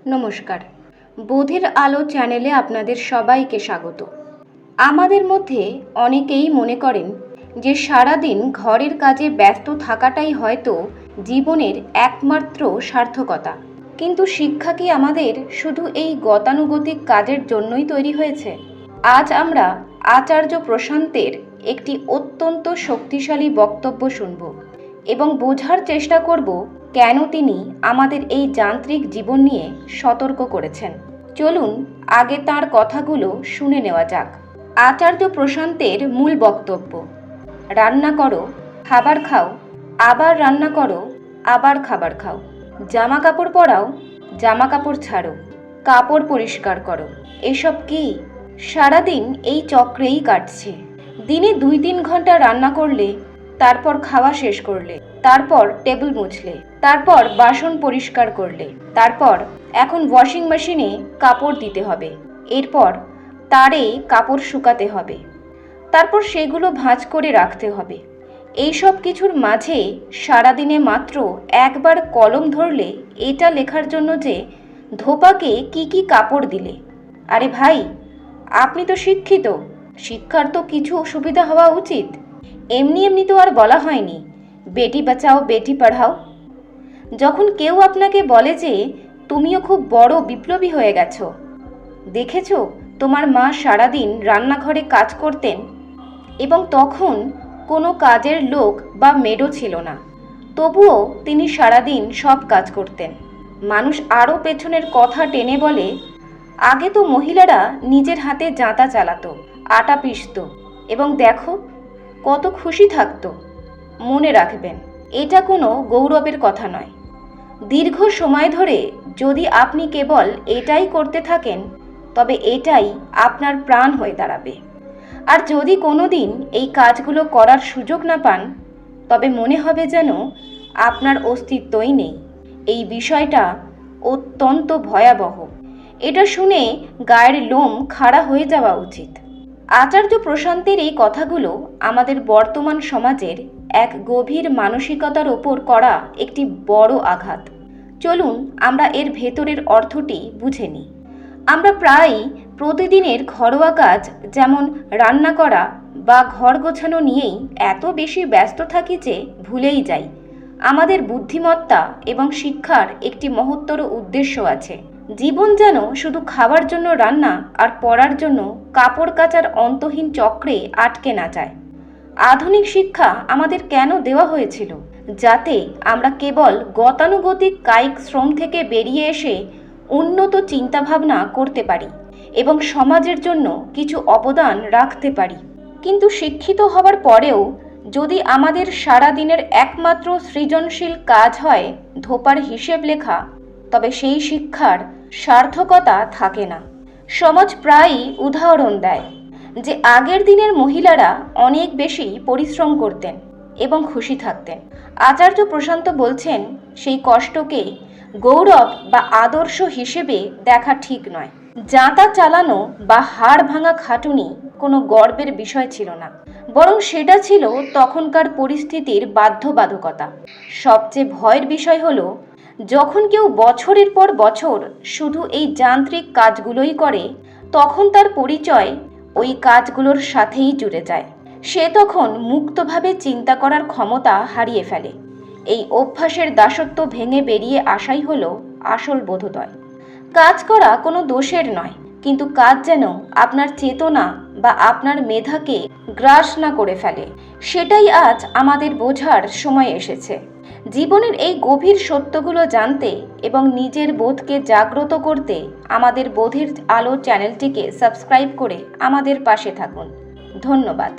নমস্কার। বোধের আলো চ্যানেলে আপনাদের সবাইকে স্বাগত। আমাদের মধ্যে অনেকেই মনে করেন যে সারাদিন ঘরের কাজে ব্যস্ত থাকাটাই হয়তো জীবনের একমাত্র সার্থকতা। কিন্তু শিক্ষা কি আমাদের শুধু এই গতানুগতিক কাজের জন্যই তৈরি হয়েছে? আজ আমরা আচার্য প্রশান্তের একটি অত্যন্ত শক্তিশালী বক্তব্য শুনব এবং বোঝার চেষ্টা করব কেন তিনি আমাদের এই যান্ত্রিক জীবন নিয়ে সতর্ক করেছেন। চলুন আগে তাঁর কথাগুলো শুনে নেওয়া যাক। আচার্য প্রশান্তের মূল বক্তব্য: রান্না করো, খাবার খাও, আবার রান্না করো, আবার খাবার খাও। জামা কাপড় পরাও, জামা কাপড় ছাড়ো, কাপড় পরিষ্কার করো। এসব কি? সারাদিন এই চক্রেই কাটছে। দিনে 2-3 ঘন্টা রান্না করলে, তারপর খাওয়া শেষ করলে, তারপর টেবিল মুছলে, তারপর বাসন পরিষ্কার করলে, তারপর এখন ওয়াশিং মেশিনে কাপড় দিতে হবে, এরপর তারে কাপড় শুকাতে হবে, তারপর সেগুলো ভাঁজ করে রাখতে হবে। এই সব কিছুর মাঝে সারাদিনে মাত্র একবার কলম ধরলে এটা লেখার জন্য যে ধোপাকে কি কি কাপড় দিলে। আরে ভাই, আপনি তো শিক্ষিত, শিক্ষার তো কিছু সুবিধা হওয়া উচিত। এমনি এমনি তো আর বলা হয়নি বেটি বাঁচাও বেটি পড়াও। যখন কেউ আপনাকে বলে যে তুমিও খুব বড় বিপ্লবী হয়ে গেছো, দেখেছো তোমার মা সারাদিন রান্নাঘরে কাজ করতেন এবং তখন কোনো কাজের লোক বা মেডও ছিল না, তবুও তিনি সারাদিন সব কাজ করতেন। মানুষ আরও পেছনের কথা টেনে বলে, আগে তো মহিলারা নিজের হাতে জাঁতা চালাতো, আটা পিষত এবং দেখো কত খুশি থাকতো। মনে রাখবেন, এটা কোনো গৌরবের কথা নয়। দীর্ঘ সময় ধরে যদি আপনি কেবল এটাই করতে থাকেন, তবে এটাই আপনার প্রাণ হয়ে দাঁড়াবে। আর যদি কোনো দিন এই কাজগুলো করার সুযোগ না পান, তবে মনে হবে যেন আপনার অস্তিত্বই নেই। এই বিষয়টা অত্যন্ত ভয়াবহ। এটা শুনে গায়ের লোম খাড়া হয়ে যাওয়া উচিত। আচার্য প্রশান্তের এই কথাগুলো আমাদের বর্তমান সমাজের এক গভীর মানসিকতার ওপর করা একটি বড় আঘাত। চলুন আমরা এর ভেতরের অর্থটি বুঝে নিই। আমরা প্রায়ই প্রতিদিনের ঘরোয়া কাজ যেমন রান্না করা বা ঘর গোছানো নিয়েই এত বেশি ব্যস্ত থাকি যে ভুলেই যাই আমাদের বুদ্ধিমত্তা এবং শিক্ষার একটি মহত্তর উদ্দেশ্য আছে। জীবন যেন শুধু খাবার জন্য রান্না আর পড়ার জন্য কাপড় কাচার অন্তহীন চক্রে আটকে না যায়। আধুনিক শিক্ষা আমাদের কেন দেওয়া হয়েছিল? যাতে আমরা কেবল গতানুগতিক কায়িক শ্রম থেকে বেরিয়ে এসে উন্নত চিন্তাভাবনা করতে পারি এবং সমাজের জন্য কিছু অবদান রাখতে পারি। কিন্তু শিক্ষিত হওয়ার পরেও যদি আমাদের সারা দিনের একমাত্র সৃজনশীল কাজ হয় ধোপার হিসেব লেখা, তবে সেই শিক্ষার সার্থকতা থাকে না। সমাজ প্রায়ই উদাহরণ দেয় যে আগের দিনের মহিলারা অনেক বেশি পরিশ্রম করতেন এবং খুশি থাকতেন। আচার্য প্রশান্ত বলছেন, সেই কষ্টকে গৌরব বা আদর্শ হিসেবে দেখা ঠিক নয়। জাঁতা চালানো বা হাড় ভাঙা খাটুনি কোনো গর্বের বিষয় ছিল না, বরং সেটা ছিল তখনকার পরিস্থিতির বাধ্যবাধকতা। সবচেয়ে ভয়ের বিষয় হলো, যখন কেউ বছরের পর বছর শুধু এই যান্ত্রিক কাজগুলোই করে, তখন তার পরিচয় ওই কাজগুলোর সাথেই জুড়ে যায়। সে তখন মুক্তভাবে চিন্তা করার ক্ষমতা হারিয়ে ফেলে। এই অভ্যাসের দাসত্ব ভেঙে বেরিয়ে আসাই হলো আসল বোধোদয়। কাজ করা কোনো দোষের নয়, কিন্তু কাজ যেন আপনার চেতনা বা আপনার মেধাকে গ্রাস না করে ফেলে, সেটাই আজ আমাদের বোঝার সময় এসেছে। জীবনের এই গভীর সত্যগুলো জানতে এবং নিজের বোধকে জাগ্রত করতে আমাদের বোধের আলো চ্যানেলটিকে সাবস্ক্রাইব করে আমাদের পাশে থাকুন। ধন্যবাদ।